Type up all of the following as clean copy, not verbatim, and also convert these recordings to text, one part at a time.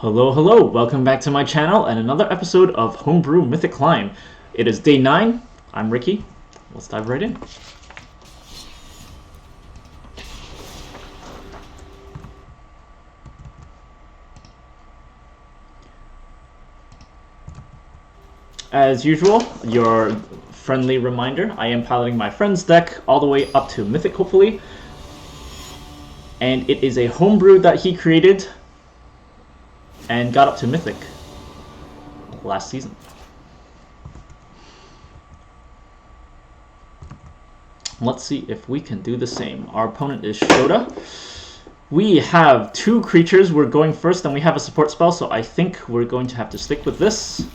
Hello, hello! Welcome back to my channel and another episode of Homebrew Mythic Climb. It is day 9. I'm Ricky. Let's dive right in. As usual, your friendly reminder, I am piloting my friend's deck all the way up to Mythic, hopefully. And it is a homebrew that he created and got up to Mythic last season. Let's see if we can do the same. Our opponent is Shota. We have 2 creatures. We're going first, and we have a support spell, so I think we're going to have to stick with this.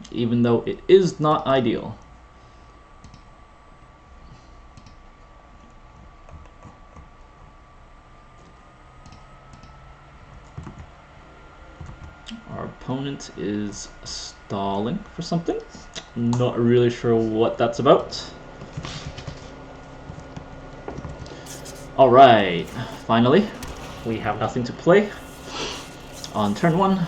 Even though it is not ideal. Our opponent is stalling for something. Not really sure what that's about. Alright, finally, we have nothing to play. On turn 1,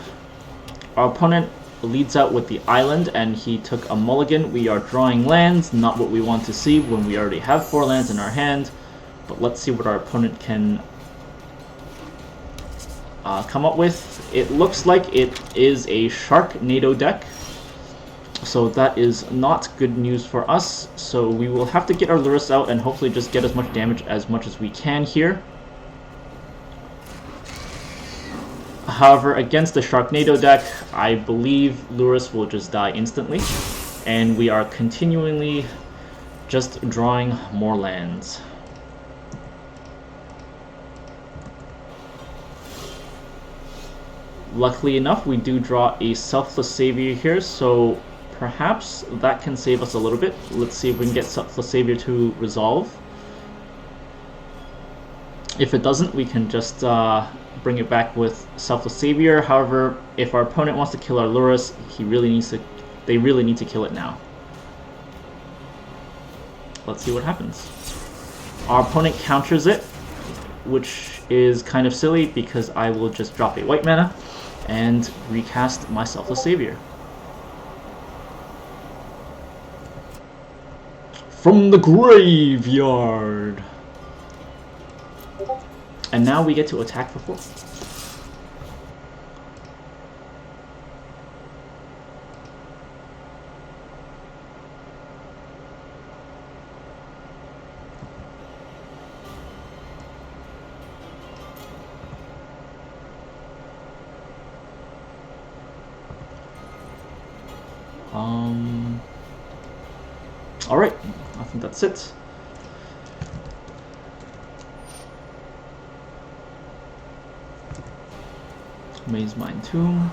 our opponent leads out with the island and he took a mulligan. We are drawing lands, not what we want to see when we already have 4 lands in our hand. But let's see what our opponent can come up with. It looks like it is a Sharknado deck, so that is not good news for us. So we will have to get our Lurrus out and hopefully just get as much damage as we can here. However, against the Sharknado deck, I believe Lurrus will just die instantly, and we are continually just drawing more lands. Luckily enough, we do draw a Selfless Savior here, so perhaps that can save us a little bit. Let's see if we can get Selfless Savior to resolve. If it doesn't, we can just bring it back with Selfless Savior. However, if our opponent wants to kill our Lurrus, they really need to kill it now. Let's see what happens. Our opponent counters it, which is kind of silly because I will just drop a white mana and recast my Selfless Savior. From the graveyard! And now we get to attack for 4. Alright, I think that's it. Maze Mine Tomb.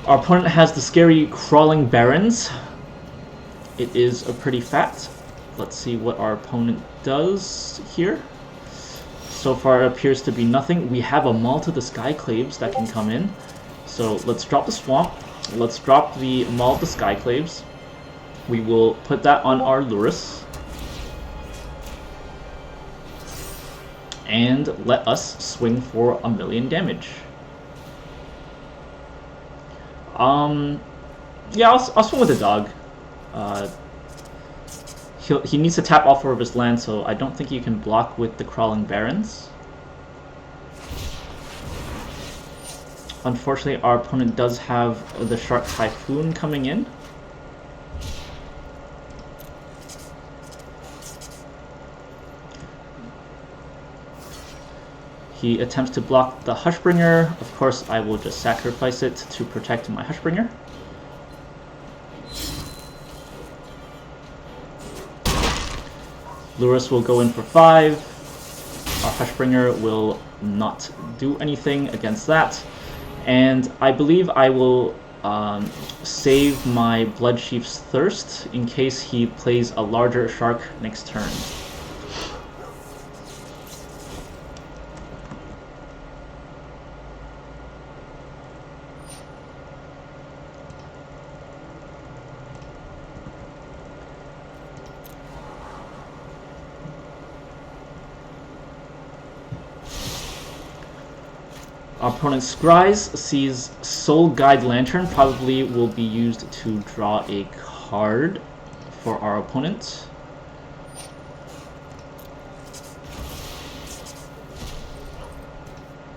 Our opponent has the scary Crawling Barrens. It is a pretty fat. Let's see what our opponent does here. So far it appears to be nothing. We have a Maul to the Skyclaves that can come in. So let's drop the Swamp. Let's drop the Maul to the Skyclaves. We will put that on our Lurrus. And let us swing for 1,000,000 damage. Yeah, I'll swing with the dog. He needs to tap all 4 of his lands, so I don't think he can block with the Crawling Barrens. Unfortunately, our opponent does have the Shark Typhoon coming in. He attempts to block the Hushbringer. Of course, I will just sacrifice it to protect my Hushbringer. Lurrus will go in for 5. Our Hushbringer will not do anything against that. And I believe I will save my Bloodchief's Thirst in case he plays a larger shark next turn. Our opponent's Scries sees Soul Guide Lantern, probably will be used to draw a card for our opponent.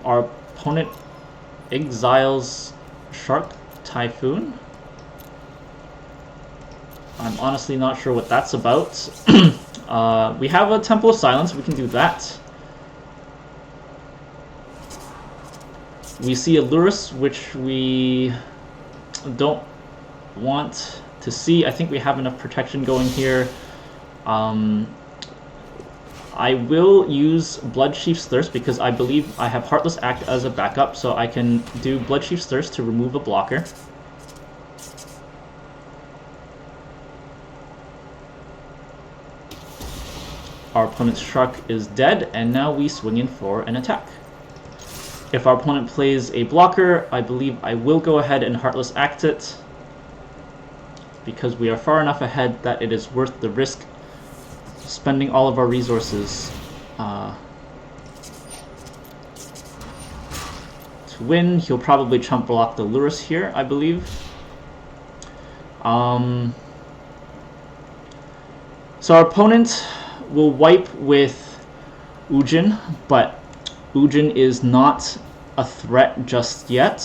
Our opponent exiles Shark Typhoon. I'm honestly not sure what that's about. We have a Temple of Silence, we can do that. We see a Lurrus, which we don't want to see. I think we have enough protection going here. I will use Bloodchief's Thirst because I believe I have Heartless Act as a backup, so I can do Bloodchief's Thirst to remove a blocker. Our opponent's Shark is dead, and now we swing in for an attack. If our opponent plays a blocker, I believe I will go ahead and Heartless Act it, because we are far enough ahead that it is worth the risk spending all of our resources to win. He'll probably chump block the Lurrus here, I believe. So our opponent will wipe with Ujin, but Ujin is not a threat just yet.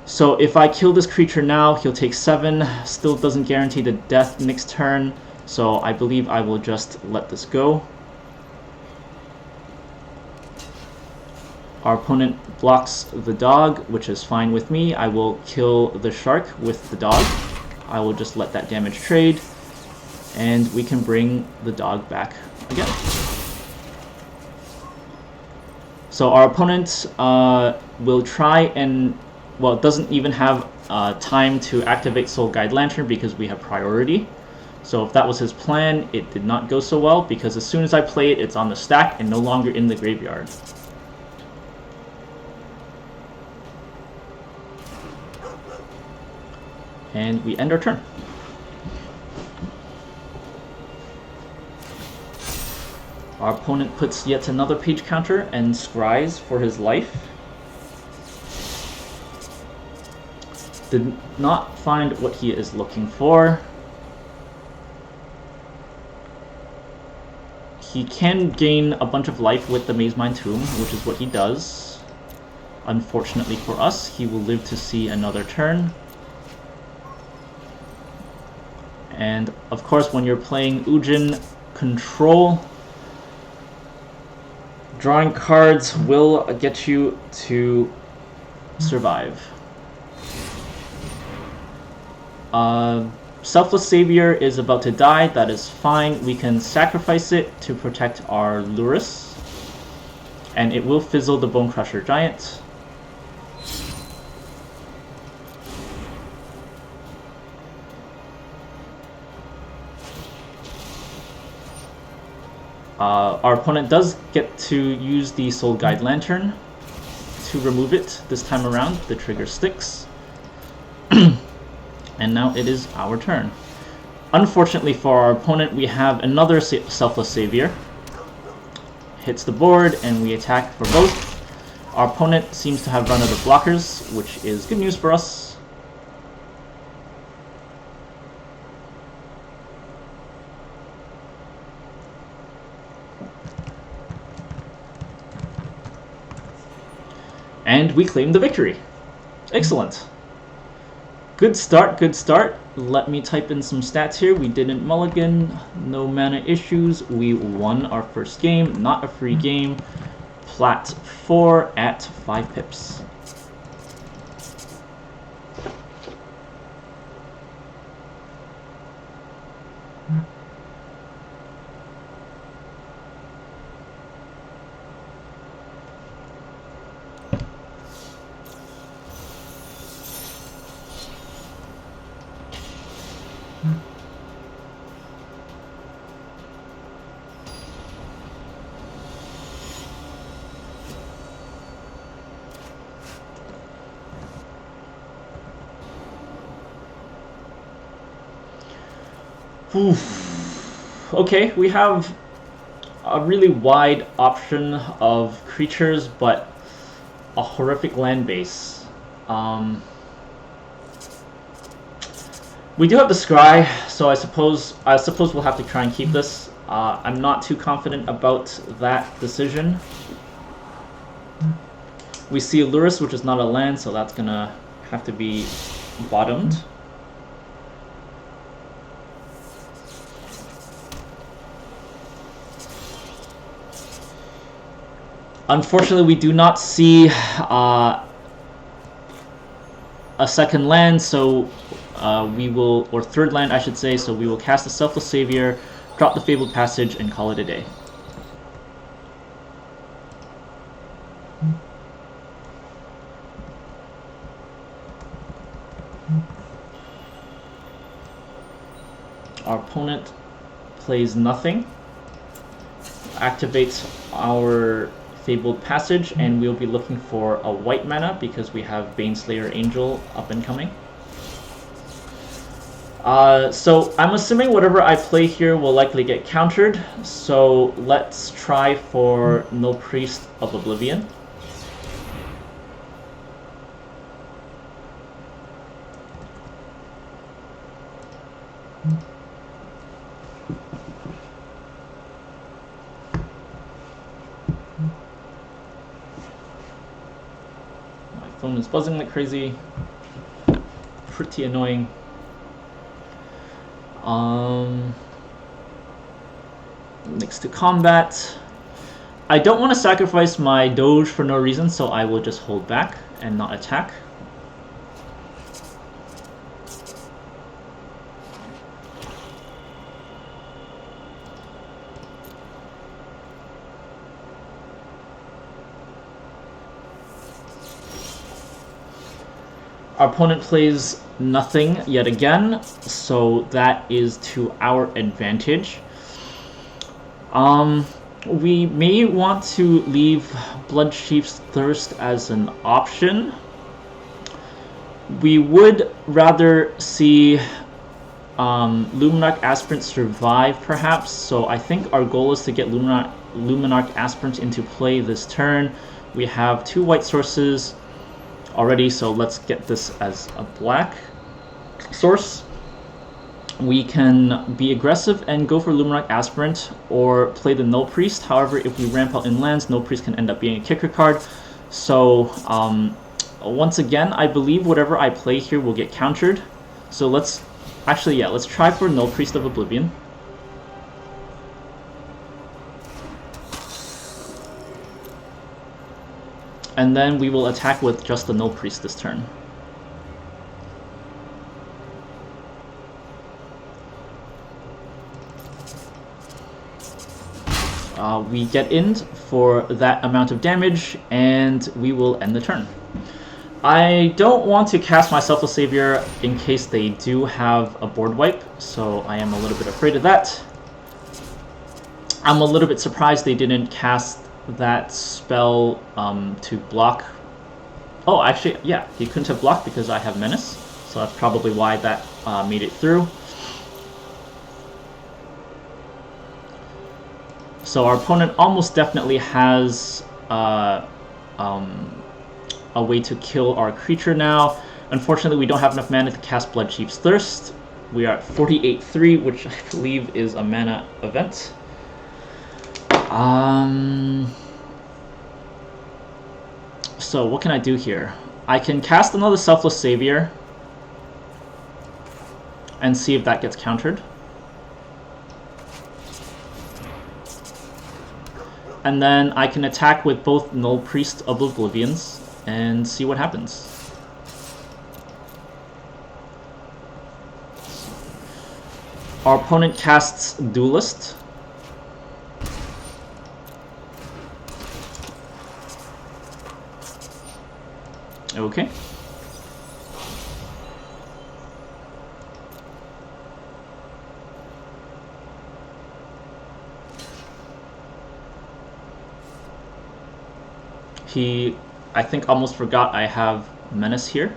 So if I kill this creature now, he'll take 7, still doesn't guarantee the death next turn, so I believe I will just let this go. Our opponent blocks the dog, which is fine with me. I will kill the shark with the dog. I will just let that damage trade, and we can bring the dog back again. So our opponent will try and, well, doesn't even have time to activate Soul Guide Lantern because we have priority. So if that was his plan, it did not go so well, because as soon as I play it, it's on the stack and no longer in the graveyard. And we end our turn. Our opponent puts yet another page counter and scries for his life. Did not find what he is looking for. He can gain a bunch of life with the Maze Mine Tomb, which is what he does. Unfortunately for us, he will live to see another turn. And of course, when you're playing Ujin Control, drawing cards will get you to survive. Selfless Savior is about to die. That is fine. We can sacrifice it to protect our Lurrus, and it will fizzle the Bone Crusher Giant. Our opponent does get to use the Soul Guide Lantern to remove it this time around. The trigger sticks. And now it is our turn. Unfortunately for our opponent, we have another Selfless Savior. Hits the board, and we attack for both. Our opponent seems to have run out of blockers, which is good news for us. And we claim the victory. Excellent. Good start, good start. Let me type in some stats here. We didn't mulligan, no mana issues. We won our first game, not a free game. Plat 4 at 5 pips. Oof. Okay, we have a really wide option of creatures, but a horrific land base. We do have the Scry, so I suppose we'll have to try and keep this. I'm not too confident about that decision. We see Lurrus, which is not a land, so that's gonna have to be bottomed. Unfortunately, we do not see a second land, so we will, or third land I should say, so we will cast the Selfless Savior, drop the Fabled Passage, and call it a day. Our opponent plays nothing, activates our Fabled Passage, and we'll be looking for a white mana because we have Baneslayer Angel up and coming. So I'm assuming whatever I play here will likely get countered, so let's try for No Priest of Oblivion. My phone is buzzing like crazy. Pretty annoying. Next to combat. I don't want to sacrifice my Doge for no reason, so I will just hold back and not attack. Our opponent plays nothing yet again, so that is to our advantage. We may want to leave Bloodchief's Thirst as an option. We would rather see Luminarch Aspirant survive, perhaps, so I think our goal is to get Luminarch Aspirant into play this turn. We have 2 white sources already, so let's get this as a black source. We can be aggressive and go for Luminarch Aspirant or play the Null Priest. However, if we ramp out in lands, Null Priest can end up being a kicker card. So once again, I believe whatever I play here will get countered. So let's try for Null Priest of Oblivion. And then we will attack with just the Null Priest this turn. We get in for that amount of damage, and we will end the turn. I don't want to cast my Selfless Savior in case they do have a board wipe, so I am a little bit afraid of that. I'm a little bit surprised they didn't cast that spell to block. Oh, actually, yeah, he couldn't have blocked because I have Menace, so that's probably why that made it through. So our opponent almost definitely has a way to kill our creature now. Unfortunately, we don't have enough mana to cast Bloodchief's Thirst. We are at 48-3, which I believe is a mana event. So what can I do here? I can cast another Selfless Savior and see if that gets countered. And then I can attack with both Null Priest of Oblivions and see what happens. Our opponent casts Duelist. Okay. He, I think, almost forgot I have Menace here.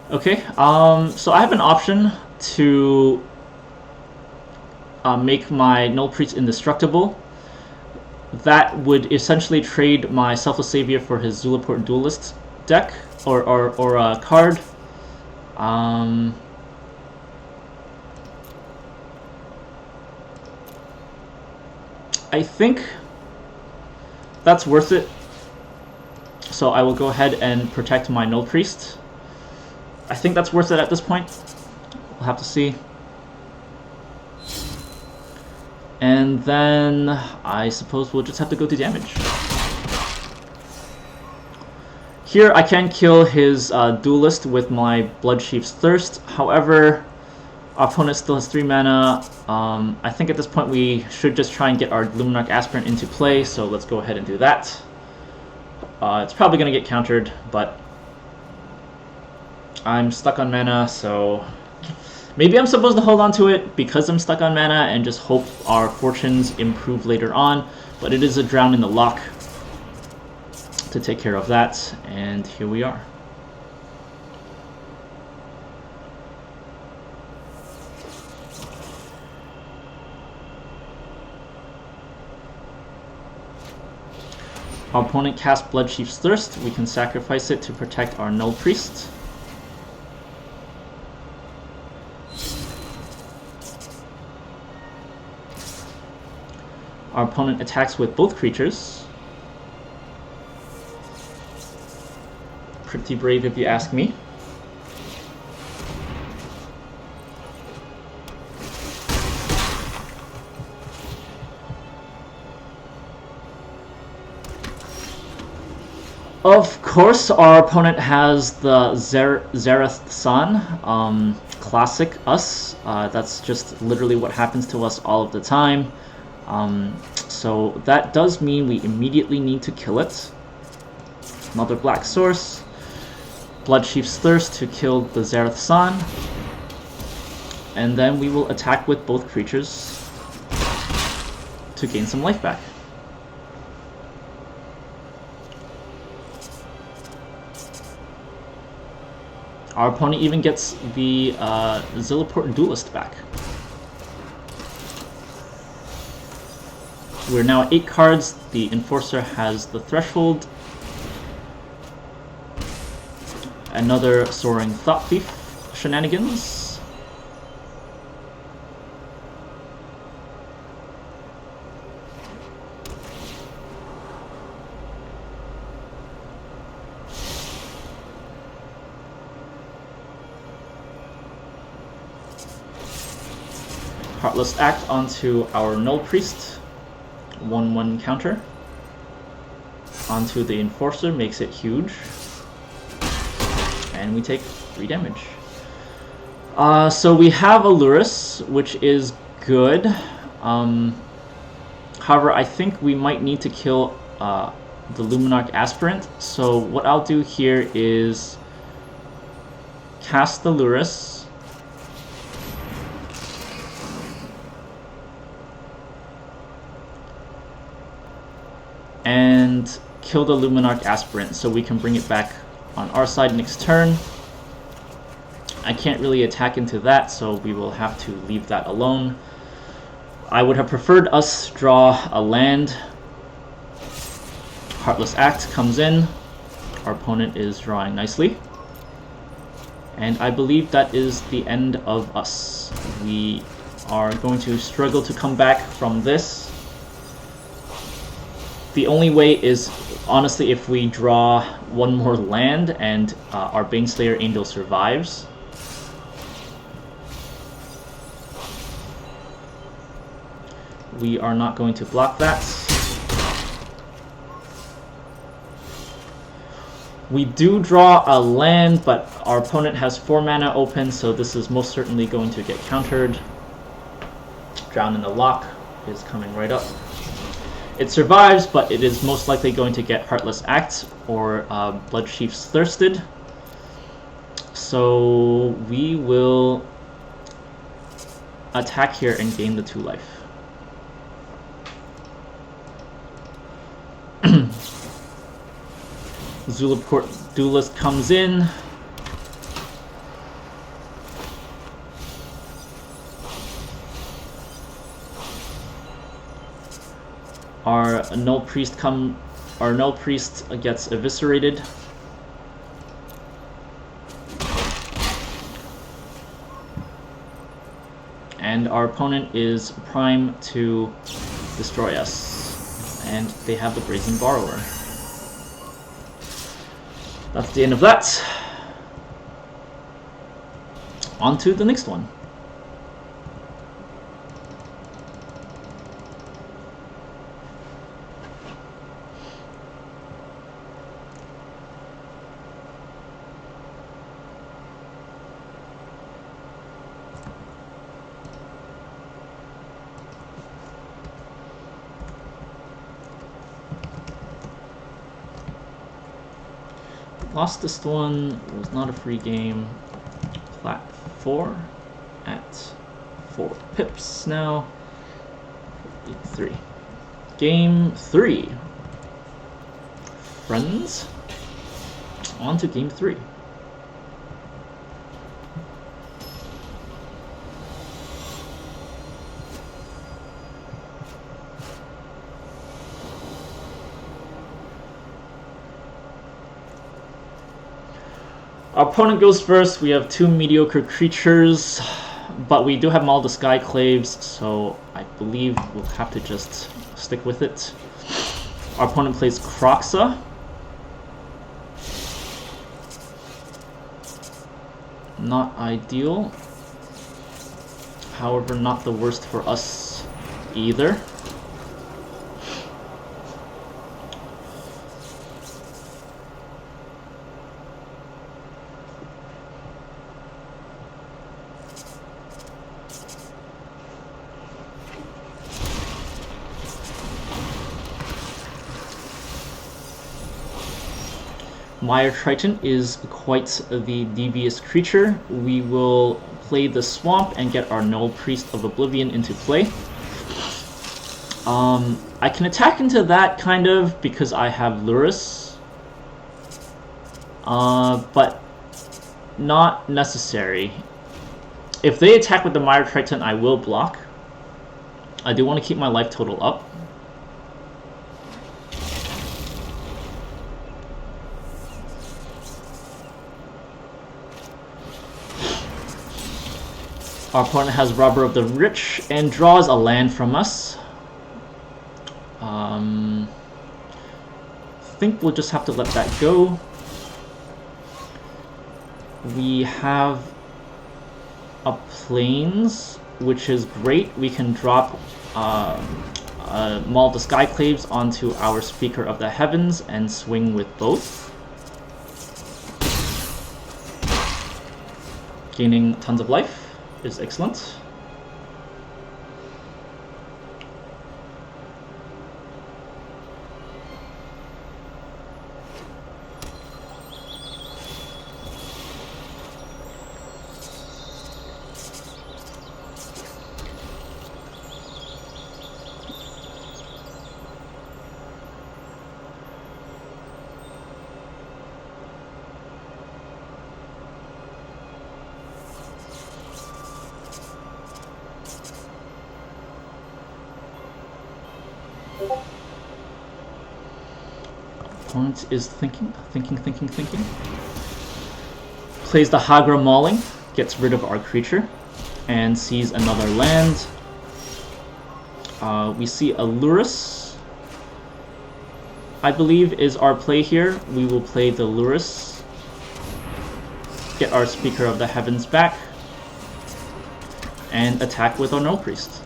Okay, so I have an option to make my Null Priest indestructible. That would essentially trade my Selfless Savior for his Zulaport Duelist deck, or card. I think that's worth it. So I will go ahead and protect my Null Priest. I think that's worth it at this point. We'll have to see. And then I suppose we'll just have to go to damage. Here I can kill his Duelist with my Bloodchief's Thirst. However, our opponent still has 3 mana. I think at this point we should just try and get our Luminarch Aspirant into play, so let's go ahead and do that. It's probably going to get countered, but I'm stuck on mana, so maybe I'm supposed to hold on to it because I'm stuck on mana and just hope our fortunes improve later on, but it is a Drown in the Loch to take care of that, and here we are. Our opponent casts Bloodchief's Thirst. We can sacrifice it to protect our Null Priest. Our opponent attacks with both creatures. Pretty brave if you ask me. Of course, our opponent has the Zaneth San, classic us. That's just literally what happens to us all of the time. So that does mean we immediately need to kill it. Another black source. Bloodchief's Thirst to kill the Zaneth San. And then we will attack with both creatures to gain some life back. Our opponent even gets the Zulaport Duelist back. We're now at 8 cards. The Enforcer has the Threshold. Another Soaring Thought Thief shenanigans. Heartless Act onto our Null Priest. 1/1 counter. Onto the Enforcer, makes it huge. And we take 3 damage. So we have Aluris, which is good. However, I think we might need to kill the Luminarch Aspirant. So what I'll do here is cast the Aluris. And kill the Luminarch Aspirant so we can bring it back on our side next turn. I can't really attack into that, so we will have to leave that alone. I would have preferred us draw a land. Heartless Act comes in. Our opponent is drawing nicely. And I believe that is the end of us. We are going to struggle to come back from this. The only way is, honestly, if we draw one more land and our Baneslayer Angel survives. We are not going to block that. We do draw a land, but our opponent has 4 mana open, so this is most certainly going to get countered. Drown in the Loch is coming right up. It survives, but it is most likely going to get Heartless Act or Bloodchief's Thirsted. So we will attack here and gain the 2 life. Zulaport Duelist comes in. Our null priest gets eviscerated. And our opponent is prime to destroy us. And they have the Brazen Borrower. That's the end of that. On to the next one. Lost this one, it was not a free game. Plat 4 at 4 pips now. 3. Game 3. Friends. On to game 3. Our opponent goes first. We have 2 mediocre creatures, but we do have Maul the Skyclaves, so I believe we'll have to just stick with it. Our opponent plays Kroxa. Not ideal. However, not the worst for us either. Mire Triton is quite the devious creature. We will play the Swamp and get our Null Priest of Oblivion into play. I can attack into that, kind of, because I have Lurrus. But not necessary. If they attack with the Mire Triton, I will block. I do want to keep my life total up. Our opponent has Robber of the Rich and draws a land from us. I think we'll just have to let that go. We have a Plains, which is great. We can drop Maul the Skyclaves onto our Speaker of the Heavens and swing with both. Gaining tons of life is excellent. Opponent is thinking. Plays the Hagra Mauling, gets rid of our creature, and sees another land. We see a Lurrus, I believe, is our play here. We will play the Lurrus, get our Speaker of the Heavens back, and attack with our Null Priest.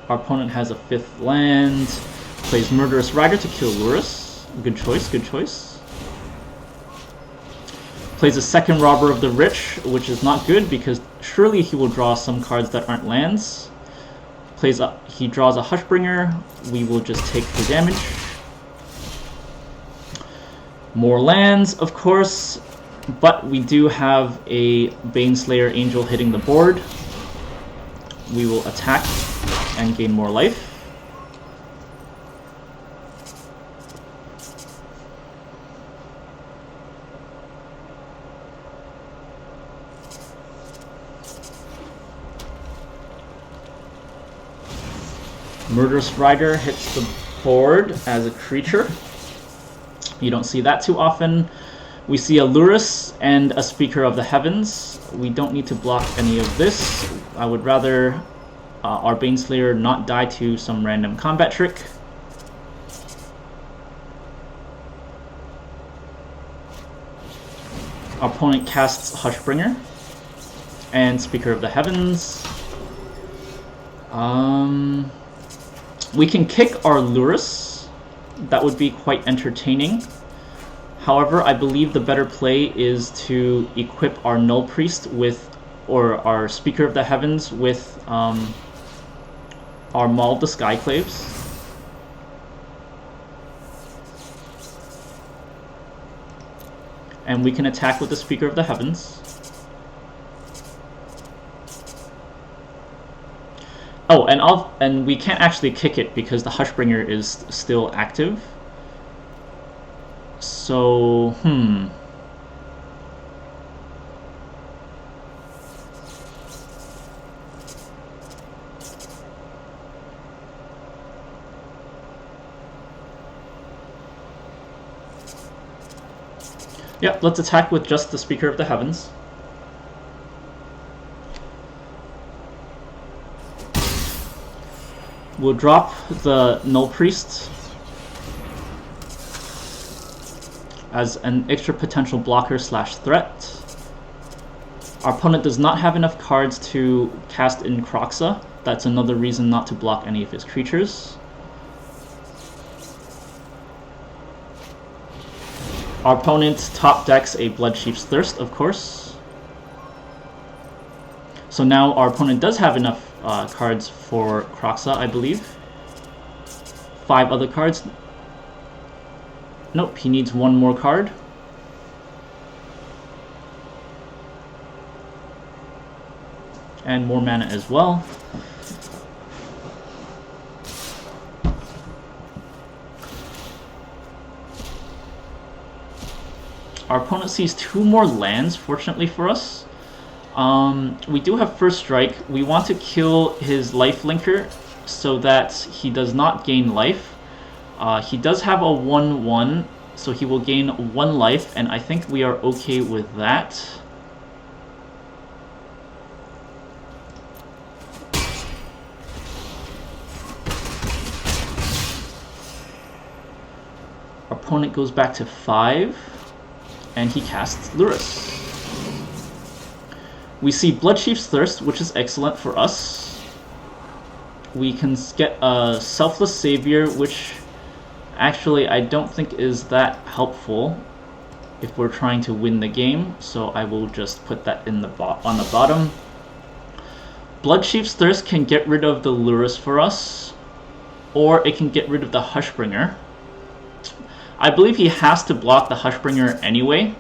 Our opponent has a 5th land, plays Murderous Rider to kill Lurrus. Good choice, good choice. Plays a 2nd Robber of the Rich, which is not good because surely he will draw some cards that aren't lands. He draws a Hushbringer. We will just take the damage. More lands, of course, but we do have a Baneslayer Angel hitting the board. We will attack and gain more life. Murderous Rider hits the board as a creature. You don't see that too often. We see a Lurrus and a Speaker of the Heavens. We don't need to block any of this. I would rather our Baneslayer not die to some random combat trick. Our opponent casts Hushbringer and Speaker of the Heavens. We can kick our Lurrus. That would be quite entertaining. However, I believe the better play is to equip our Null Priest with, or our Speaker of the Heavens with our Maul the Skyclaves. And we can attack with the Speaker of the Heavens. Oh, and we can't actually kick it because the Hushbringer is still active. So, Yep, let's attack with just the Speaker of the Heavens. We'll drop the Null Priest as an extra potential blocker / threat. Our opponent does not have enough cards to cast in Kroxa. That's another reason not to block any of his creatures. Our opponent top decks a Bloodchief's Thirst, of course. So now our opponent does have enough cards for Kroxa, I believe. 5 other cards. Nope, he needs 1 more card. And more mana as well. Our opponent sees 2 more lands, fortunately for us. We do have First Strike. We want to kill his Lifelinker so that he does not gain life. He does have a 1/1, so he will gain 1 life, and I think we are okay with that. Our opponent goes back to 5. And he casts Lurrus. We see Bloodchief's Thirst, which is excellent for us. We can get a Selfless Savior, which actually I don't think is that helpful if we're trying to win the game. So I will just put that in the on the bottom. Bloodchief's Thirst can get rid of the Lurrus for us, or it can get rid of the Hushbringer. I believe he has to block the Hushbringer anyway.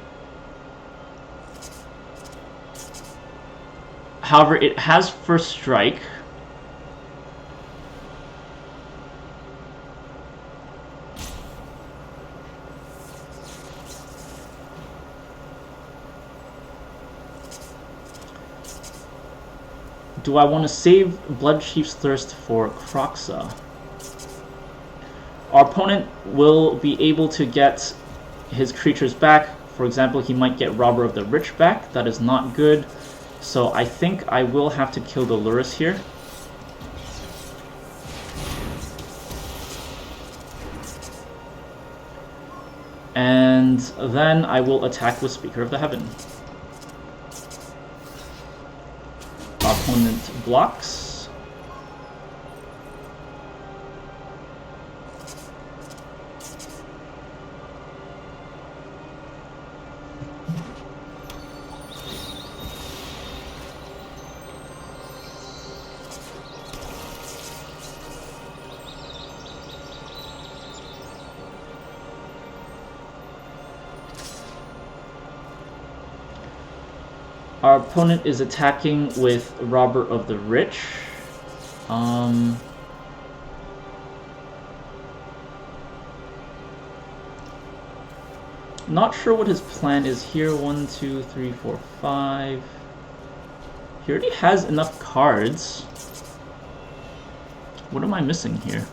However, it has First Strike. Do I want to save Bloodchief's Thirst for Kroxa? Our opponent will be able to get his creatures back. For example, he might get Robber of the Rich back. That is not good. So I think I will have to kill the Lurrus here. And then I will attack with Speaker of the Heaven. Our opponent blocks. Our opponent is attacking with Robber of the Rich. Not sure what his plan is here. 1, 2, 3, 4, 5. He already has enough cards. What am I missing here?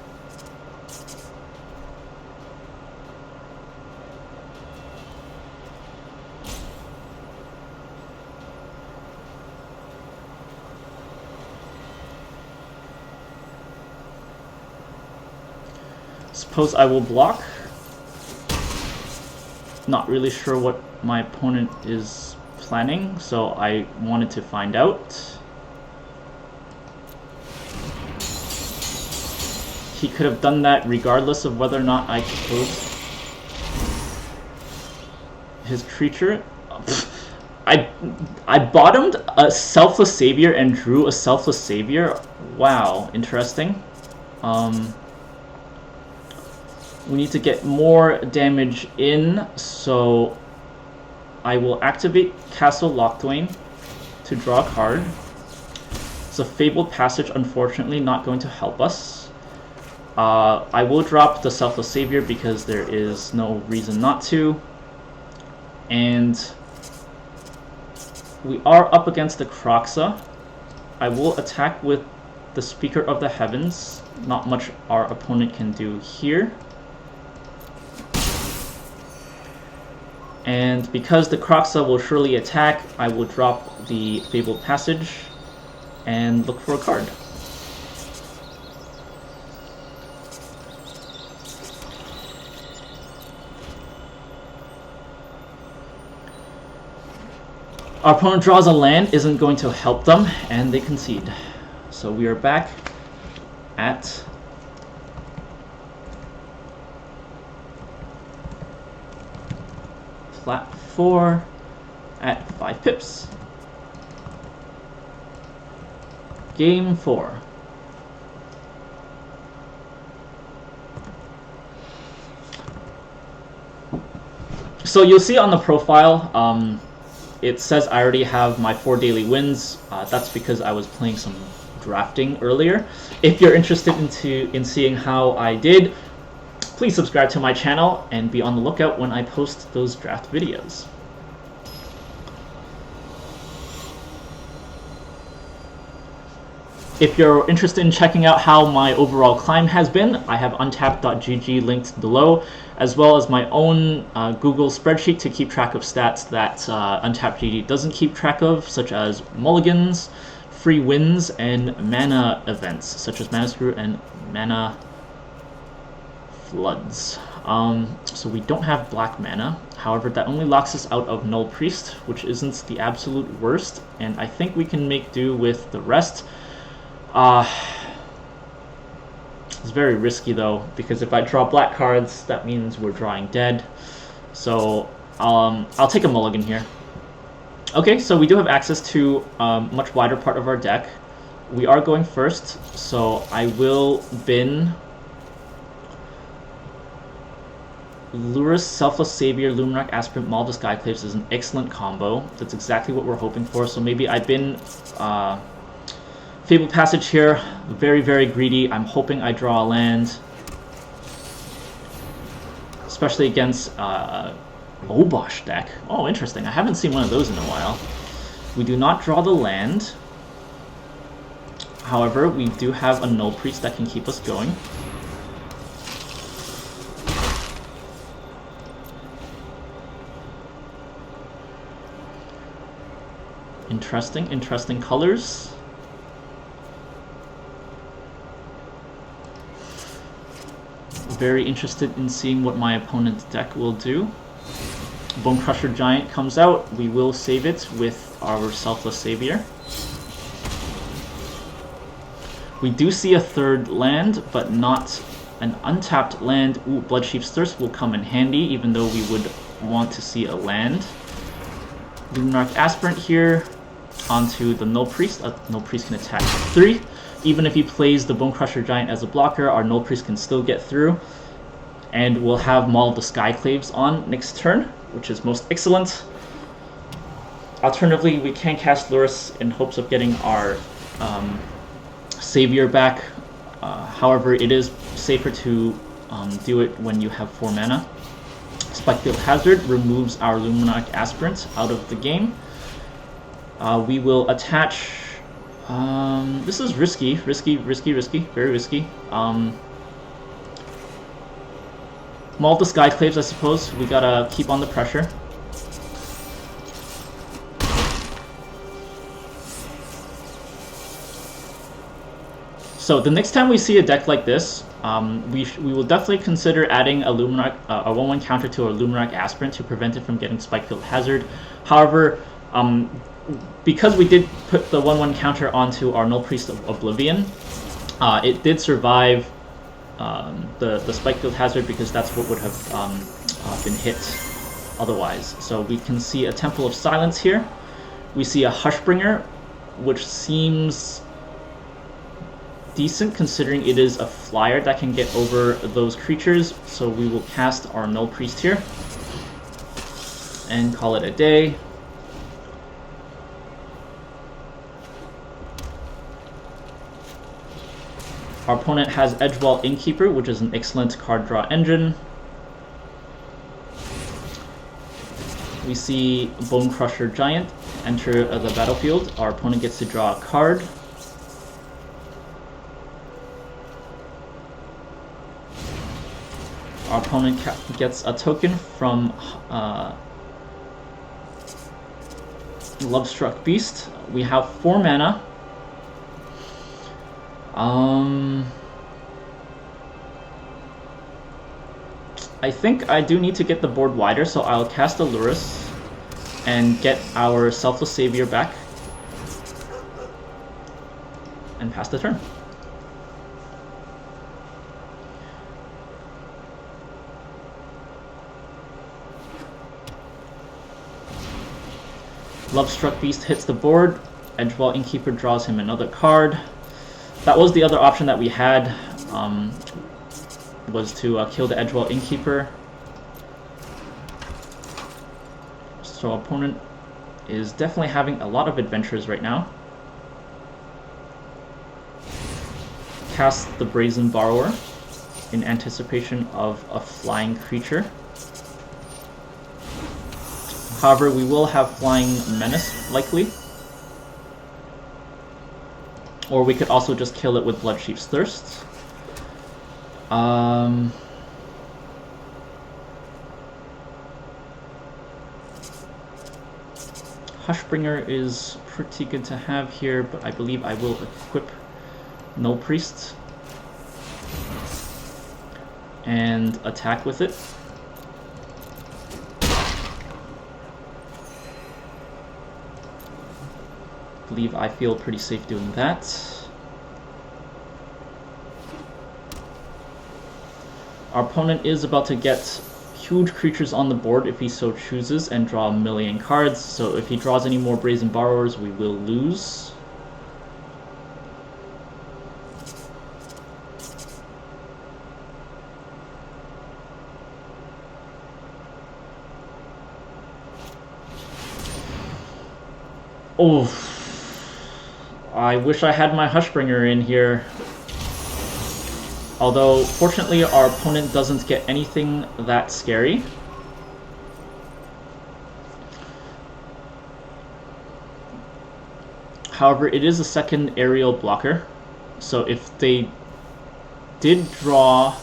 Suppose I will block. Not really sure what my opponent is planning, so I wanted to find out. He could have done that regardless of whether or not I chose his creature. I bottomed a Selfless Savior and drew a Selfless Savior. Wow, interesting. We need to get more damage in, so I will activate Castle Locthwain to draw a card. It's a Fabled Passage, unfortunately, not going to help us. I will drop the Selfless Savior because there is no reason not to. And we are up against the Kroxa. I will attack with the Speaker of the Heavens. Not much our opponent can do here. And because the Kroxa will surely attack, I will drop the Fabled Passage and look for a card. Our opponent draws a land, isn't going to help them, and they concede. So we are back at flat 4 at 5 pips. Game 4. So you'll see on the profile, it says I already have my 4 daily wins. That's because I was playing some drafting earlier. If you're interested in seeing how I did, please subscribe to my channel and be on the lookout when I post those draft videos. If you're interested in checking out how my overall climb has been, I have untapped.gg linked below, as well as my own Google spreadsheet to keep track of stats that Untapped.gg doesn't keep track of, such as mulligans, free wins, and mana events, such as Mana Screw and Mana Floods. So we don't have black mana. However, that only locks us out of Null Priest, which isn't the absolute worst, and I think we can make do with the rest. It's very risky though, because if I draw black cards, that means we're drawing dead. So I'll take a mulligan here. Okay, so we do have access to a much wider part of our deck. We are going first, so I will bin Lurrus, Selfless Savior, Luminarch Aspirant, Maul, Skyclaves is an excellent combo. That's exactly what we're hoping for. So maybe I bin Fabled Passage here. Very, very greedy. I'm hoping I draw a land. Especially against Obosh deck. Oh, interesting. I haven't seen one of those in a while. We do not draw the land. However, we do have a Null Priest that can keep us going. Interesting, interesting colors. Very interested in seeing what my opponent's deck will do. Bone Crusher Giant comes out. We will save it with our Selfless Savior. We do see a third land, but not an untapped land. Ooh, Bloodsheep's Thirst will come in handy, even though we would want to see a land. Luminarch Aspirant here onto the Null Priest. Null Priest can attack 3. Even if he plays the Bone Crusher Giant as a blocker, our Null Priest can still get through. And we'll have Maul of the Skyclaves on next turn, which is most excellent. Alternatively, we can cast Lurrus in hopes of getting our Savior back. However, it is safer to do it when you have 4 mana. Spikefield Hazard removes our Luminarch Aspirant out of the game. We will attach This is risky, very risky. Maul the Skyclaves, I suppose. We gotta keep on the pressure. So the next time we see a deck like this, we will definitely consider adding a Luminarch, a 1/1 counter to our Luminarch Aspirant to prevent it from getting Spikefield Hazard. However, because we did put the 1/1 counter onto our Null Priest of Oblivion, it did survive the Spikefield Hazard because that's what would have been hit otherwise. So we can see a Temple of Silence here. We see a Hushbringer, which seems decent considering it is a flyer that can get over those creatures. So we will cast our Null Priest here and call it a day. Our opponent has Edgewall Innkeeper, which is an excellent card draw engine. We see Bone Crusher Giant enter the battlefield. Our opponent gets to draw a card. Our opponent gets a token from Lovestruck Beast. We have 4 mana. I think I do need to get the board wider, so I'll cast a Lurrus and get our Selfless Savior back and pass the turn. Lovestruck Beast hits the board. Edgewall Innkeeper draws him another card. That was the other option that we had, was to kill the Edgewall Innkeeper. So our opponent is definitely having a lot of adventures right now. Cast the Brazen Borrower in anticipation of a flying creature. However, we will have flying menace, likely. Or we could also just kill it with Bloodsheep's Thirst. Hushbringer is pretty good to have here, but I believe I will equip Null Priest and attack with it. I feel pretty safe doing that. Our opponent is about to get huge creatures on the board if he so chooses and draw 1,000,000 cards, so if he draws any more Brazen Borrowers we will lose. Oh, I wish I had my Hushbringer in here. Although, fortunately, our opponent doesn't get anything that scary. However, it is a second aerial blocker. So if they did draw...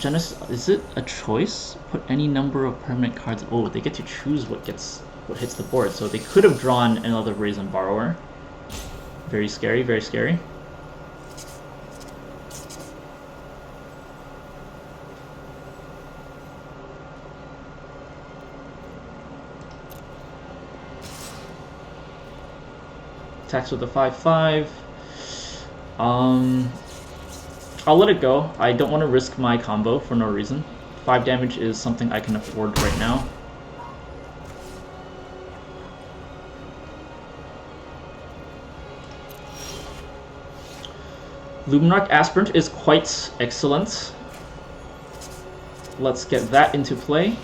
Genesis, is it a choice? Put any number of permanent cards... Oh, they get to choose what hits the board. So they could have drawn another Brazen Borrower. Very scary, very scary. Attacks with a 5/5. I'll let it go. I don't want to risk my combo for no reason. 5 damage is something I can afford right now. Luminarch Aspirant is quite excellent. Let's get that into play.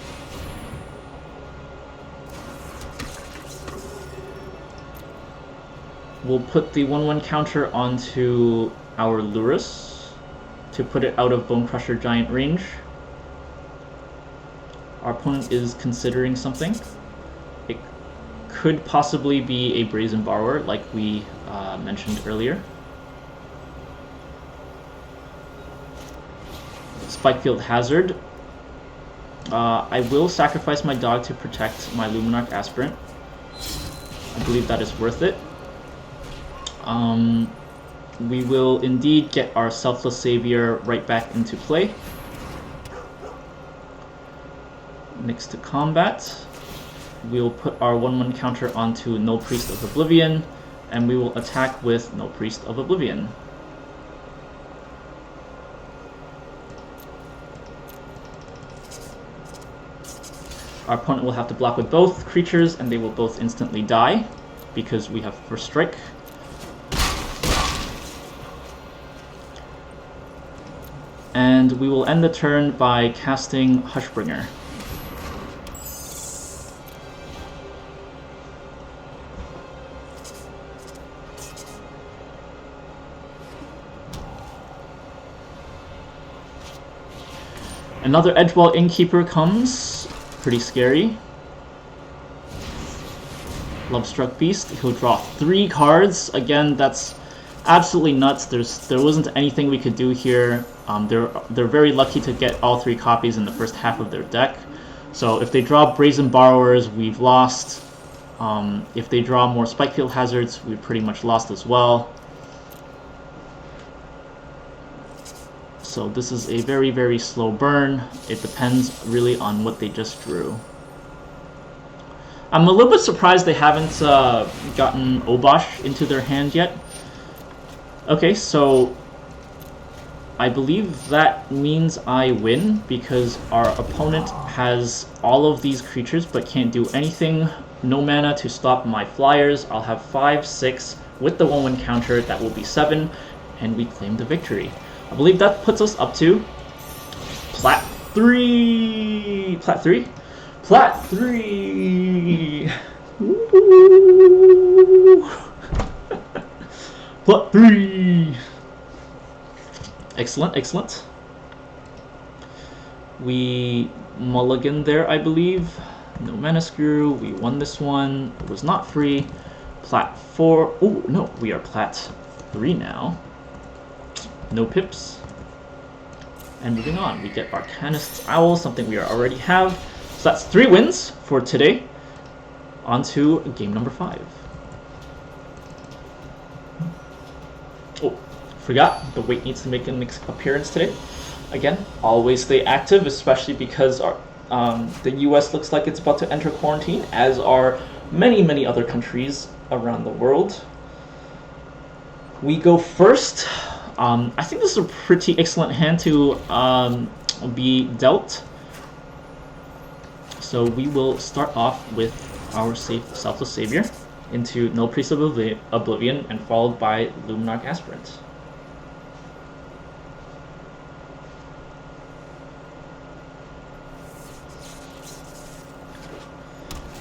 We'll put the 1/1 counter onto our Lurrus to put it out of Bone Crusher Giant range. Our opponent is considering something. It could possibly be a Brazen Borrower, like we mentioned earlier. Spikefield Hazard. I will sacrifice my dog to protect my Luminarch Aspirant. I believe that is worth it. We will indeed get our Selfless Savior right back into play. Next to combat, we'll put our 1/1 counter onto No Priest of Oblivion, and we will attack with No Priest of Oblivion. Our opponent will have to block with both creatures, and they will both instantly die, because we have First Strike. And we will end the turn by casting Hushbringer. Another Edgewall Innkeeper comes. Pretty scary. Lovestruck Beast. He'll draw 3 cards. Again, that's absolutely nuts. There wasn't anything we could do here. They're very lucky to get all 3 copies in the first half of their deck. So if they draw Brazen Borrowers, we've lost. If they draw more Spikefield Hazards, we've pretty much lost as well. So this is a very, very slow burn. It depends really on what they just drew. I'm a little bit surprised they haven't gotten Obosh into their hand yet. Okay, so I believe that means I win because our opponent has all of these creatures but can't do anything. No mana to stop my flyers. I'll have 5, 6 with the 1/1 counter. That will be 7, and we claim the victory. I believe that puts us up to Plat 3! Plat 3? Plat 3! Woo! Plat 3! Excellent, excellent. We mulligan there, I believe. No mana screw. We won this one. It was not free. Plat 4. Oh, no, we are Plat 3 now. No pips. And moving on, we get Arcanist's Owl, something we already have. So that's 3 wins for today. On to game number 5. Oh, forgot, the weight needs to make an appearance today. Again, always stay active, especially because the US looks like it's about to enter quarantine, as are many, many other countries around the world. We go first. I think this is a pretty excellent hand to be dealt. So we will start off with our Selfless Savior into No Priest of Oblivion and followed by Luminarch Aspirant.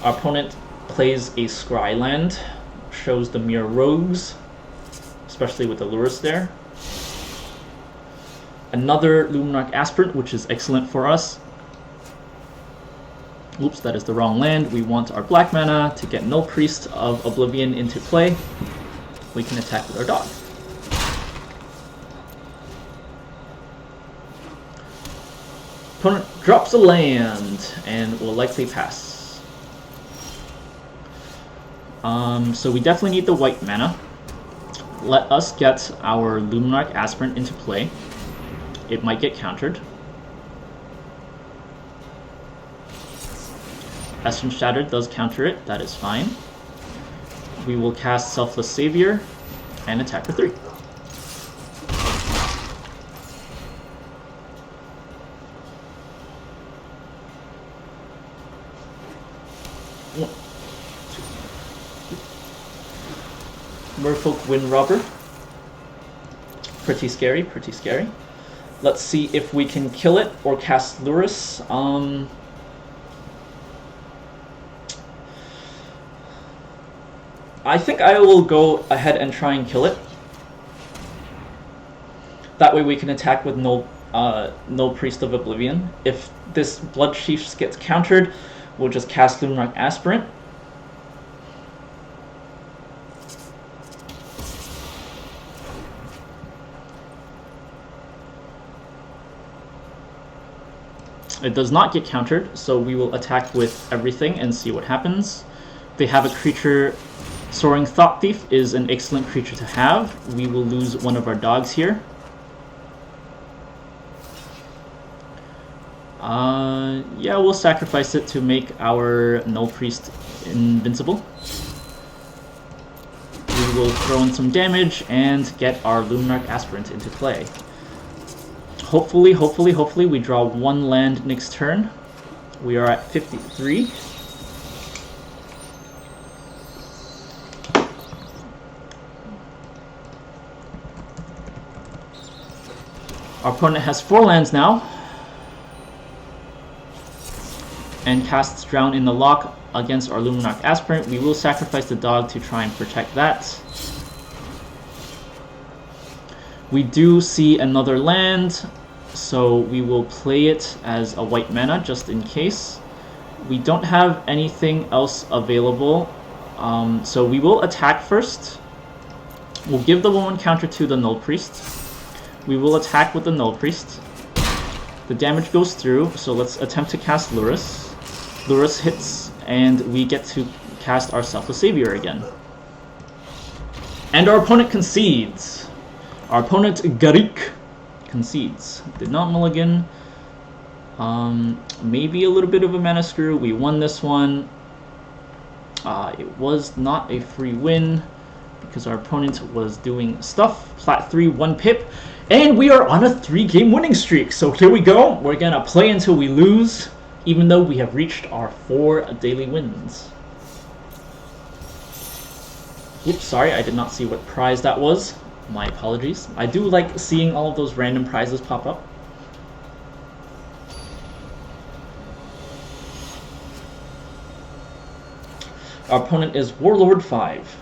Our opponent plays a Scryland, shows the Mere Rogues, especially with the Lurus there. Another Luminarch Aspirant, which is excellent for us. Oops, that is the wrong land. We want our black mana to get No Priest of Oblivion into play. We can attack with our dog. Opponent drops a land and will likely pass. So we definitely need the white mana. Let us get our Luminarch Aspirant into play. It might get countered. Essence Shattered does counter it, that is fine. We will cast Selfless Savior and attack for 3. Merfolk Windrobber. Pretty scary, pretty scary. Let's see if we can kill it or cast Lurus. I think I will go ahead and try and kill it. That way we can attack with no Priest of Oblivion. If this Blood Chief gets countered, we'll just cast Luminarch Aspirant. It does not get countered, so we will attack with everything and see what happens. They have a creature. Soaring Thought Thief is an excellent creature to have. We will lose one of our dogs here. Yeah, we'll sacrifice it to make our Null Priest invincible. We will throw in some damage and get our Luminarch Aspirant into play. Hopefully, we draw one land next turn. We are at 53. Our opponent has 4 lands now. And casts Drown in the Lock against our Luminarch Aspirant. We will sacrifice the dog to try and protect that. We do see another land, so we will play it as a white mana just in case. We don't have anything else available, so we will attack first. We'll give the 1/1 counter to the Null Priest. We will attack with the Null Priest. The damage goes through, so let's attempt to cast Lurrus. Lurrus hits, and we get to cast our Selfless Savior again. And our opponent concedes. Our opponent, Garrick, concedes. Did not mulligan. Maybe a little bit of a mana screw. We won this one. It was not a free win because our opponent was doing stuff. Plat 3, 1 pip. And we are on a 3-game winning streak. So here we go. We're going to play until we lose, even though we have reached our 4 daily wins. Oops, sorry, I did not see what prize that was. My apologies. I do like seeing all of those random prizes pop up. Our opponent is Warlord 5.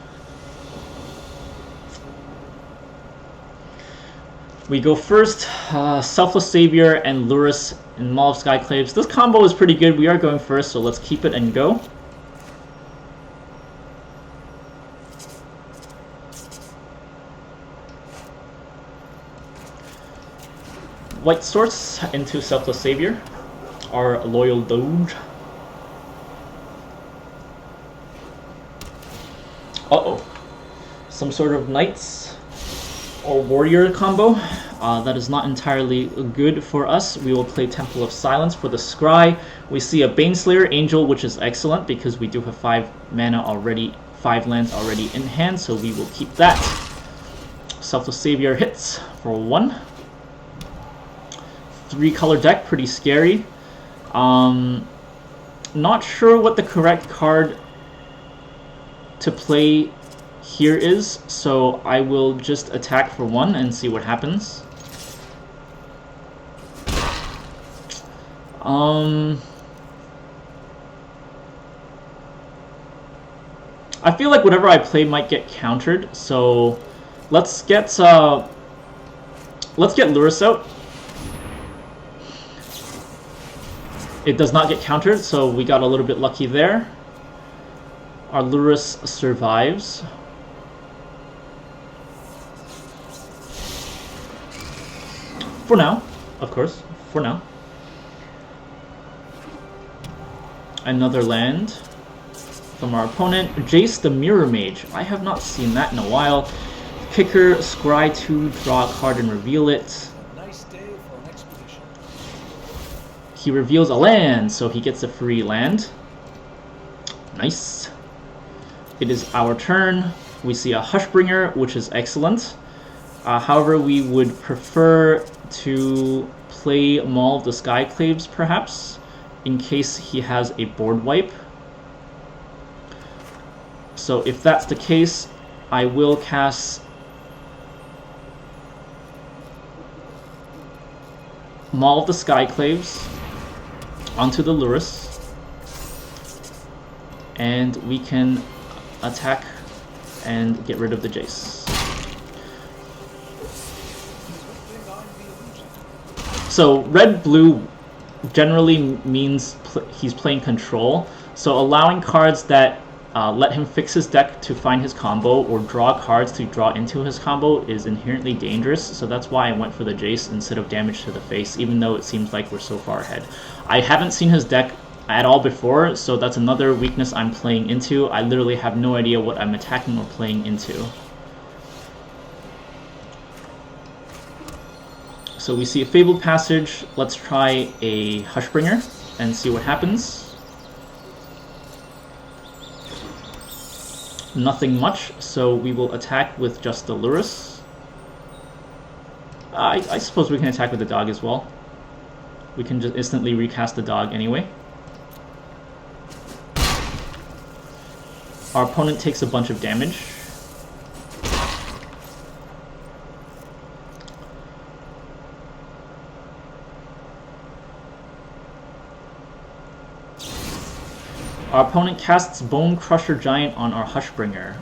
We go first, Selfless Savior and Lurrus and Maul of Skyclaves. This combo is pretty good. We are going first, so let's keep it and go. White Source into Selfless Savior, our loyal doge. Uh-oh. Some sort of Knights or Warrior combo. That is not entirely good for us. We will play Temple of Silence for the Scry. We see a Baneslayer Angel, which is excellent because we do have 5 mana already, 5 lands already in hand, so we will keep that. Selfless Savior hits for 1. 3-color deck, pretty scary. Not sure what the correct card to play here is, so I will just attack for 1 and see what happens. I feel like whatever I play might get countered, so let's get Lurrus out. It does not get countered, so we got a little bit lucky there. Our Lurrus survives. For now, of course, for now. Another land from our opponent, Jace the Mirror Mage. I have not seen that in a while. Kicker, scry 2, draw a card and reveal it. Nice day for an expedition. He reveals a land, so he gets a free land. Nice. It is our turn. We see a Hushbringer, which is excellent. However, we would prefer to play Maul of the Skyclaves, perhaps, in case he has a board wipe. So if that's the case, I will cast Maul of the Skyclaves onto the Lurrus, and we can attack and get rid of the Jace. So red-blue generally means he's playing control, so allowing cards that let him fix his deck to find his combo or draw cards to draw into his combo is inherently dangerous, so that's why I went for the Jace instead of damage to the face, even though it seems like we're so far ahead. I haven't seen his deck at all before, so that's another weakness I'm playing into. I literally have no idea what I'm attacking or playing into. So we see a Fabled Passage. Let's try a Hushbringer and see what happens. Nothing much, so we will attack with just the Lurrus. I suppose we can attack with the dog as well. We can just instantly recast the dog anyway. Our opponent takes a bunch of damage. Our opponent casts Bone Crusher Giant on our Hushbringer.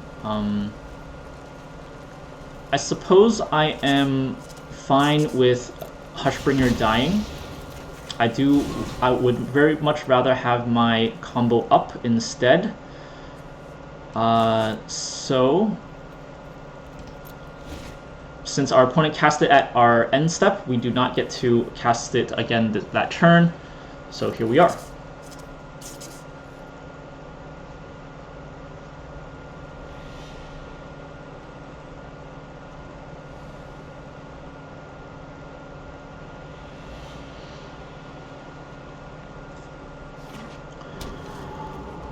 I suppose I am fine with Hushbringer dying. I would very much rather have my combo up instead. So since our opponent cast it at our end step, we do not get to cast it again that turn. So here we are.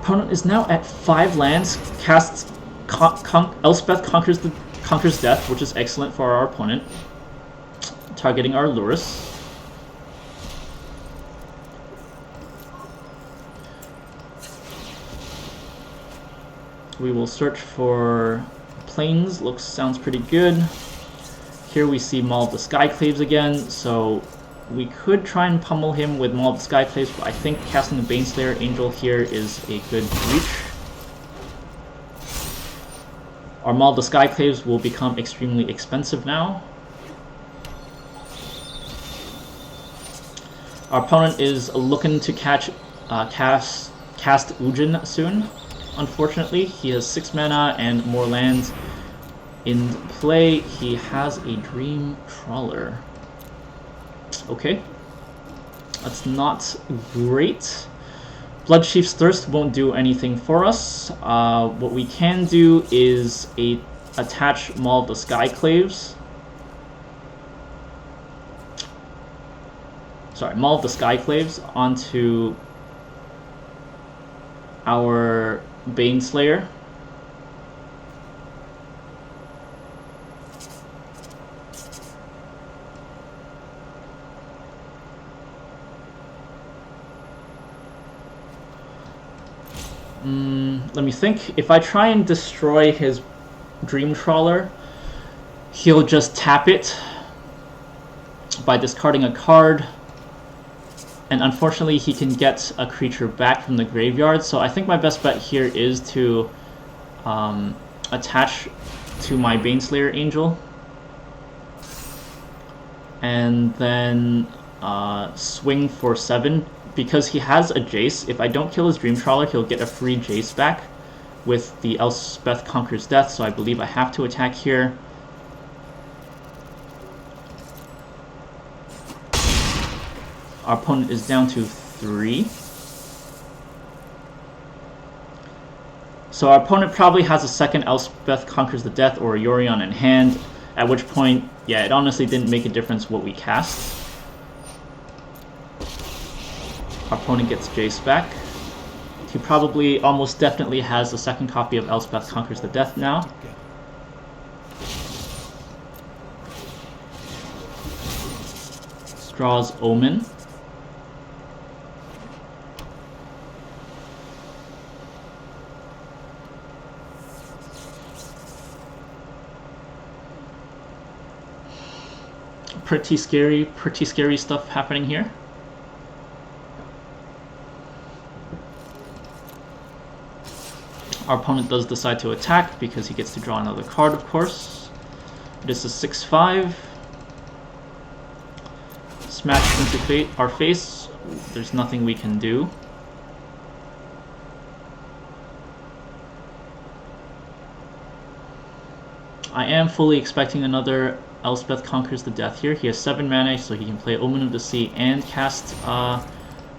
Opponent is now at 5 lands, casts Elspeth Conquers Death, which is excellent for our opponent, targeting our Lurrus. We will search for plains. Sounds pretty good. Here we see Maul the Skyclaves again, so we could try and pummel him with Maul the Skyclaves, but I think casting the Baneslayer Angel here is a good reach. Our Maul the Skyclaves will become extremely expensive now. Our opponent is looking to cast Ujin soon. Unfortunately, he has 6 mana and more lands in play. He has a Dream Trawler. Okay, that's not great. Bloodchief's Thirst won't do anything for us. What we can do is attach Maul the Skyclaves. Sorry, Maul the Skyclaves onto our Baneslayer. Let me think. If I try and destroy his Dream Trawler, he'll just tap it by discarding a card. And unfortunately, he can get a creature back from the graveyard. So I think my best bet here is to attach to my Baneslayer Angel. And then swing for 7. Because he has a Jace, if I don't kill his Dream Trawler, he'll get a free Jace back with the Elspeth Conquers Death, so I believe I have to attack here. Our opponent is down to 3. So our opponent probably has a second Elspeth Conquers the Death or a Yorion in hand, at which point, yeah, it honestly didn't make a difference what we cast. Our opponent gets Jace back. He probably almost definitely has a second copy of Elspeth Conquers the Death now. Draws Omen. Pretty scary stuff happening here. Our opponent does decide to attack because he gets to draw another card, of course. It is a 6/5. Smash into our face. There's nothing we can do. I am fully expecting another Elspeth Conquers the Death here. He has 7 mana, so he can play Omen of the Sea and cast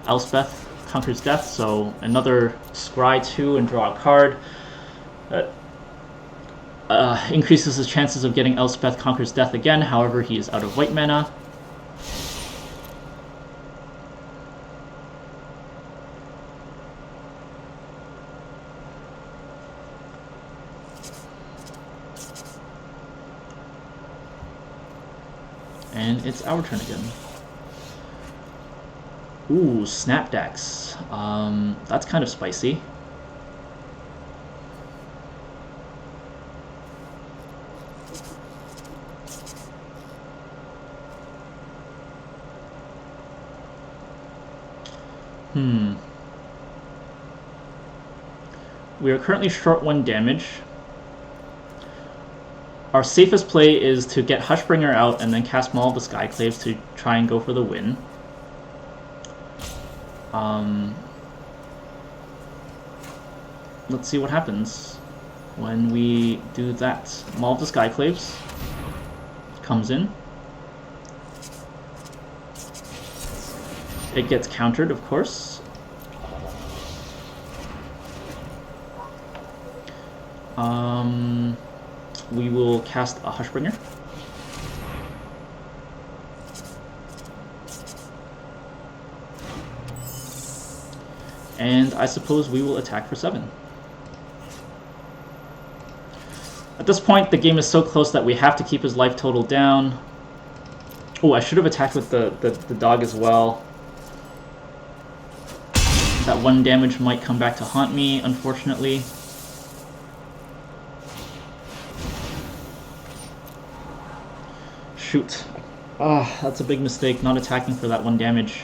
Elspeth Conquers Death, so another Scry 2 and draw a card. Increases his chances of getting Elspeth Conquers Death again, however he is out of white mana. And it's our turn again. Ooh, Snapdax. That's kind of spicy. We are currently short 1 damage. Our safest play is to get Hushbringer out and then cast Maul of the Skyclaves to try and go for the win. Let's see what happens when we do that. Maul of the Skyclaves comes in. It gets countered, of course. We will cast a Hushbringer. And I suppose we will attack for 7. At this point, the game is so close that we have to keep his life total down. Oh, I should have attacked with the dog as well. That 1 damage might come back to haunt me, unfortunately. Shoot. Ah, that's a big mistake, not attacking for that 1 damage.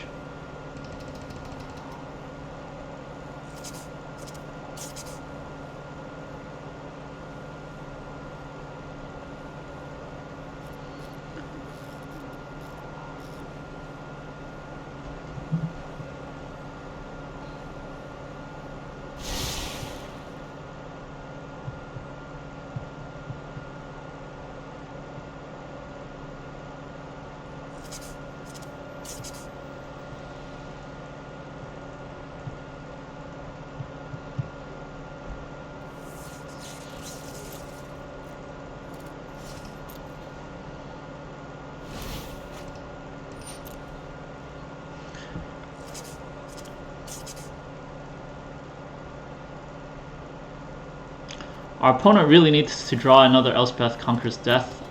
Our opponent really needs to draw another Elspeth Conquers Death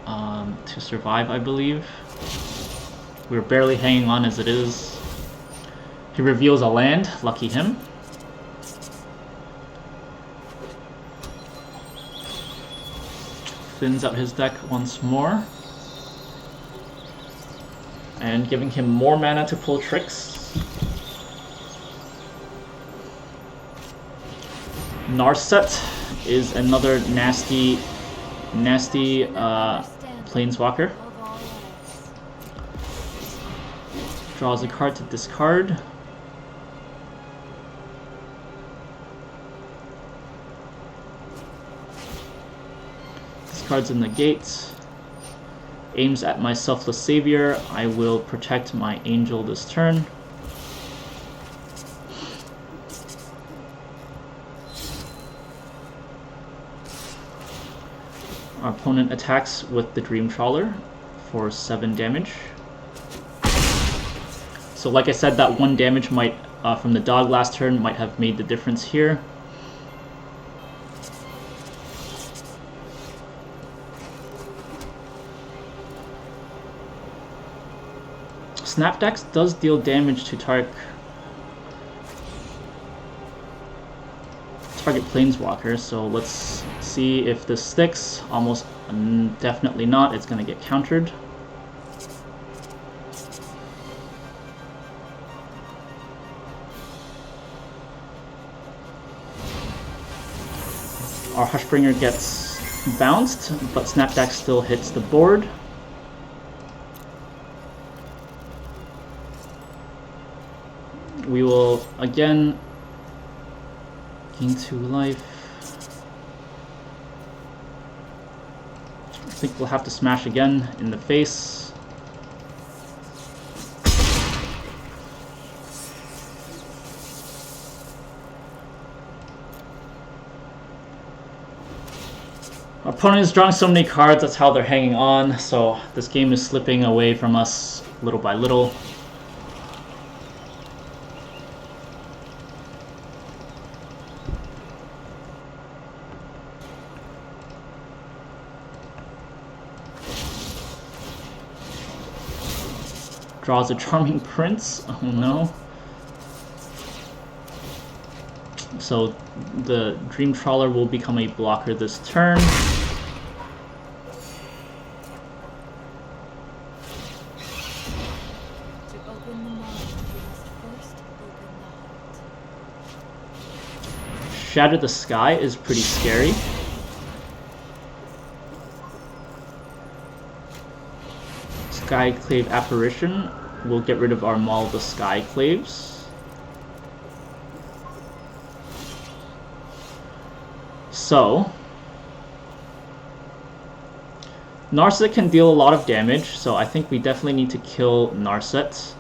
to survive, I believe. We're barely hanging on as it is. He reveals a land, lucky him. Thins out his deck once more. And giving him more mana to pull tricks. Narset is another nasty planeswalker. Draws a card to discard. Discards in the gate. Aims at my Selfless Savior. I will protect my Angel this turn. Our opponent attacks with the Dream Trawler for 7 damage. So like I said, that 1 damage might from the dog last turn might have made the difference here. Snapdax does deal damage to target Planeswalker, so let's see if this sticks. Almost definitely not. It's going to get countered. Our Hushbringer gets bounced, but Snapdax still hits the board. We will again gain 2 life. think we'll have to smash again in the face. Our opponent is drawing so many cards, that's how they're hanging on, so this game is slipping away from us little by little. Draws a Charming Prince. Oh no. So the Dream Trawler will become a blocker this turn. Shatter the Sky is pretty scary. Skyclave Apparition will get rid of our Maul the Skyclaves. So Narset can deal a lot of damage, so I think we definitely need to kill Narset.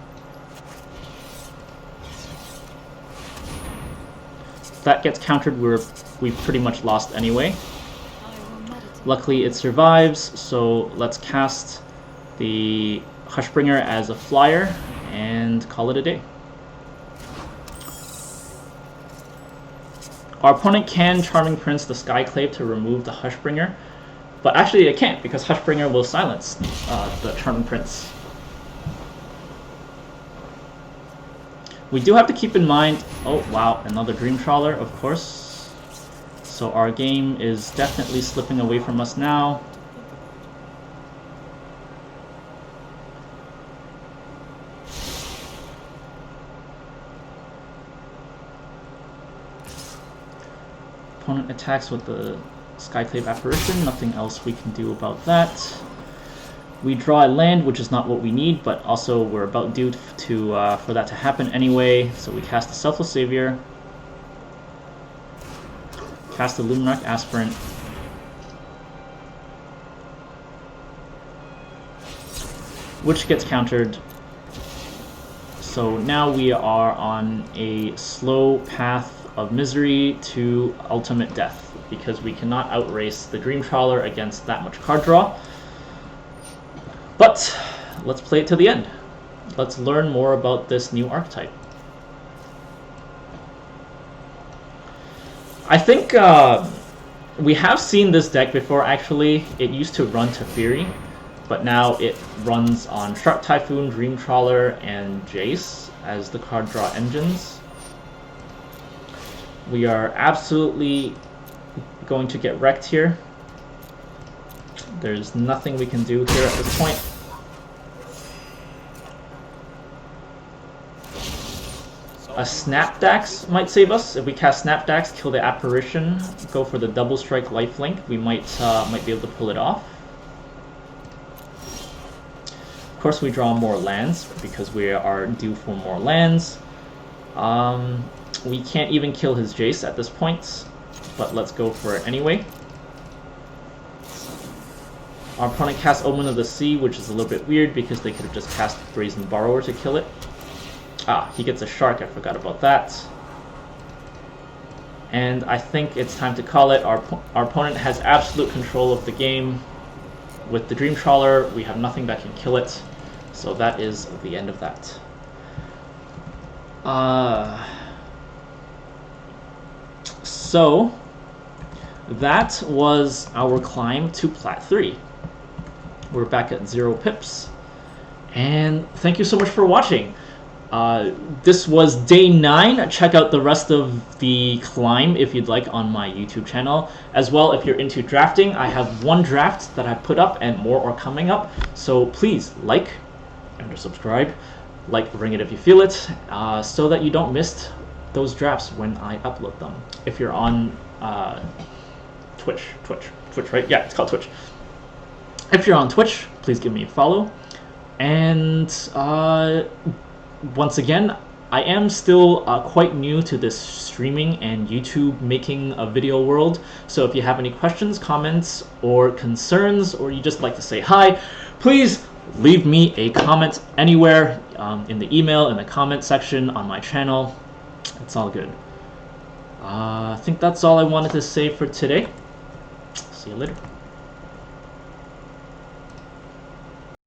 If that gets countered, we've pretty much lost anyway. Luckily it survives, so let's cast the Hushbringer as a flyer and call it a day. Our opponent can Charming Prince the Skyclave to remove the Hushbringer, but actually it can't because Hushbringer will silence the Charming Prince. We do have to keep in mind, oh wow, another Dream Trawler, of course. So our game is definitely slipping away from us now. Opponent attacks with the Skyclave Apparition, nothing else we can do about that. We draw a land, which is not what we need, but also we're about due to for that to happen anyway, so we cast the Selfless Savior, cast the Luminarch Aspirant, which gets countered. So now we are on a slow path of misery to ultimate death, because we cannot outrace the Dream Trawler against that much card draw. But let's play it to the end. Let's learn more about this new archetype. I think we have seen this deck before actually. It used to run Teferi, but now it runs on Sharp Typhoon, Dream Trawler, and Jace as the card draw engines. We are absolutely going to get wrecked here. There's nothing we can do here at this point. A Snapdax might save us. If we cast Snapdax, kill the Apparition, go for the double strike lifelink, we might be able to pull it off. Of course we draw more lands because we are due for more lands. We can't even kill his Jace at this point, but let's go for it anyway. Our opponent casts Omen of the Sea, which is a little bit weird because they could have just cast Brazen Borrower to kill it. Ah, he gets a Shark, I forgot about that. And I think it's time to call it. Our opponent has absolute control of the game. With the Dream Trawler, we have nothing that can kill it. So that is the end of that. So that was our climb to Plat 3. We're back at 0 pips. And thank you so much for watching. This was day 9. Check out the rest of the climb if you'd like on my YouTube channel. As well, if you're into drafting, I have 1 draft that I put up and more are coming up. So please like and subscribe. Like, ring it if you feel it, so that you don't miss those drafts when I upload them. If you're on Twitch, right? Yeah, it's called Twitch. If you're on Twitch, please give me a follow. And once again, I am still quite new to this streaming and YouTube making a video world, so if you have any questions, comments, or concerns, or you just like to say hi, please leave me a comment anywhere, in the email, in the comment section, on my channel. It's all good. I think that's all I wanted to say for today. See you later.